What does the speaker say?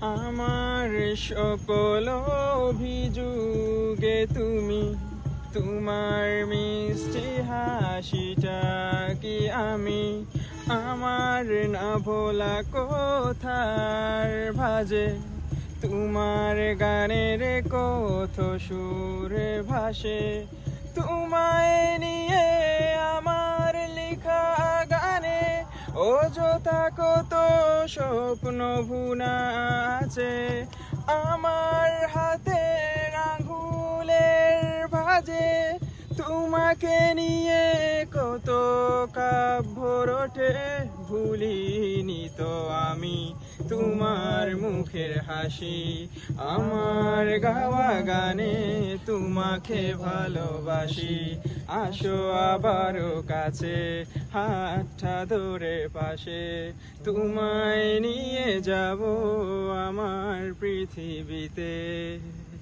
আমার সকল অভিযোগে তুমি, তোমার মিষ্টি হাসিটা কি আমি আমার না ভোলা কোথার ভাজে, তোমার গানের কত সুরে ভাসে, তোমায় নিয়ে আমার লেখা গানে অযথা কত স্বপ্ন ভুনা আছে, আমার হাতের আঙ্গুলের ভাঁজে তোমাকে নিয়ে কত কাব্য রটে, ভুলিনি তো আমি তোমার মুখের হাসি, আমার গাওয়া গানে তোমাকে ভালোবাসি। আসো আবারও কাছে, হাতটা ধরে পাশে, তোমায় নিয়ে যাব আমার পৃথিবীতে।